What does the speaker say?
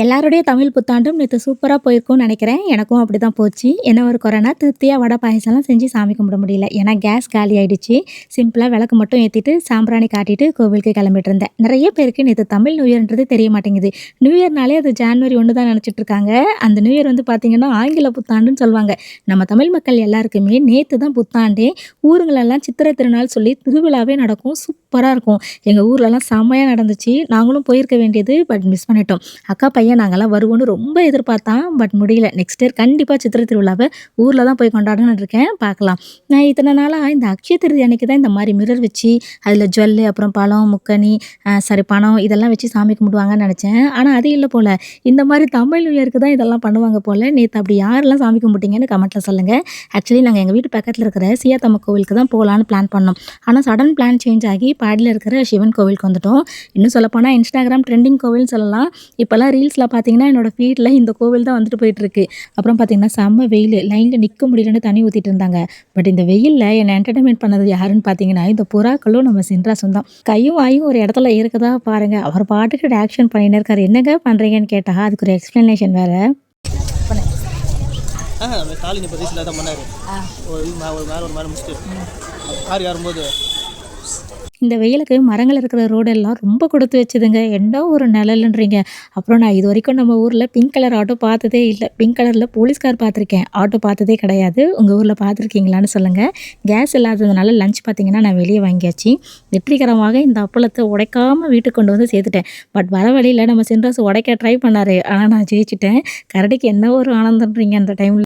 எல்லாருடைய தமிழ் புத்தாண்டும் நேத்து சூப்பரா போயிருக்கும்னு நெனைக்கிறேன். எனக்கும் அப்படிதான் போச்சு. என்ன ஒரு குறைனா, திருப்தியா வடை, பாயாசம்லாம் செஞ்சு சாமி கும்பிட முடியல. ஏன்னா கேஸ் காலி ஆயிடுச்சு. சிம்பிளா விளக்கு மட்டும் ஏத்திட்டு, சாம்பிராணி காட்டிட்டு கோவிலுக்கு கிளம்பிட்டு இருந்தேன். நெறைய பேருக்கு நேத்து தமிழ் நியூ இயர்ன்றது தெரிய மாட்டேங்குது. நியூ இயர்னாலே அது ஜான்வரி 1 தான் நெனச்சுட்டு இருக்காங்க. அந்த நியூ இயர் வந்து பார்த்தீங்கன்னா, ஆங்கில புத்தாண்டுன்னு சொல்லுவாங்க. நம்ம தமிழ் மக்கள் எல்லாருக்குமே நேத்து தான் புத்தாண்டே. ஊருங்களெல்லாம் சித்திரை திருநாள் சொல்லி திருவிழாவே நடக்கும். சூப்பரா இருக்கும். எங்க ஊர்லலாம் செம்மையா நடந்துச்சு. நாங்களும் போயிருக்க வேண்டியது. பட் மிஸ் பண்ணிட்டோம். அக்கா பையன் நாங்கலாம் வருவோம்னு ரொம்ப எதிர்பார்த்தான். பட் முடியல. நெக்ஸ்ட் இயர் கண்டிப்பா சித்திரை திருவிழாவ ஊர்ல தான் போய் கொண்டாடணும்னு இருக்கேன். பார்க்கலாம். நான் இத்தன நாளா இந்த அக்ஷய திருதி அன்னைக்கு தான் இந்த மாரி மிரர் வச்சு, அதில ஜுவல்லு, அப்புறம் பழம், முக்கனி, சாரி பணம் இதெல்லாம் வச்சு சாமி கும்பிடுவாங்கன்னு நெனச்சேன். ஆனா அது இல்ல போல. இந்த மாரி தமிழ் நியூ இயருக்கு தான் இதெல்லாம் பண்ணுவாங்க போல. நேத்து அப்படி யாரெல்லாம் சாமி கும்பிட்டீங்கன்னு கமெண்ட்ல சொல்லுங்க. ஆக்சுவலி நாங்க எங்க வீட்டு பக்கத்துல இருக்கிற சியாத்தம்ம கோவிலுக்கு தான் போலான்னு பிளான் பண்ணோம். ஆனா சடன் பிளான் சேஞ்ச் ஆகி பாடியில இருக்கிற சிவன் கோவிலுக்கு வந்துட்டோம். இன்னும் சொல்லப்போனா இன்ஸ்டாகிராம் ட்ரெண்டிங் கோவில்னு சொல்லலாம். இப்பலாம் ரீல்ஸ்ல பார்த்தீங்கன்னா, என்னோட ஃபீட்ல இந்த கோவில் தான் வந்துட்டு போயிட்டுருக்கு. அப்புறம் பார்த்தீங்கன்னா, செம்ம வெயிலு. லைன்ல நிக்க முடியலன்னு தண்ணி ஊத்திட்டு இருந்தாங்க. பட் இந்த வெயில்ல என்ன என்டர்டெயின்மென்ட் பண்ணது யாருன்னு பார்த்தீங்கன்னா, இந்த புறாக்களும் நம்ம சின்ராசும் தான். கையும் வாயும் ஒரு இடத்துல இருக்குதா பாருங்க. அவர் பாட்டுக்கு ரியாக்ஷன் பண்ணின்னு இருக்காரு. என்னங்க பண்றீங்கன்னு கேட்டா, அதுக்கு ஒரு எக்ஸ்ப்ளனேஷன் வேற. காலினி பிரதேசத்தில் தான் பண்ணார். ஒரு மேலே முடிச்சுட்டு கார் ஏறும்போது இந்த வெயிலுக்கு மரங்கள் இருக்கிற ரோடெல்லாம் ரொம்ப கொடுத்து வச்சுதுங்க. என்ன ஒரு நிழலுன்றீங்க. அப்புறம் நான் இதுவரைக்கும் நம்ம ஊர்ல பிங்க் கலர் ஆட்டோ பார்த்ததே இல்ல. பிங்க் கலர்ல போலீஸ்கார் பார்த்துருக்கேன். ஆட்டோ பார்த்ததே கிடையாது. உங்க ஊர்ல பார்த்துருக்கீங்களான்னு சொல்லுங்க. கேஸ் இல்லாததுனால லஞ்ச் பார்த்தீங்கன்னா, நான் வெளிய வாங்கியாச்சு. வெற்றிகரமாக இந்த அப்பளத்த உடைக்காம வீட்டுக்கு கொண்டு வந்து சேர்த்துட்டேன். பட் வர வழியில நம்ம சின்ராசு உடைக்க ட்ரை பண்ணாரு. ஆனா நான் ஜெயிச்சுட்டேன். கரடிக்கு என்ன ஒரு ஆனந்தம்ன்றீங்க அந்த டைம்ல.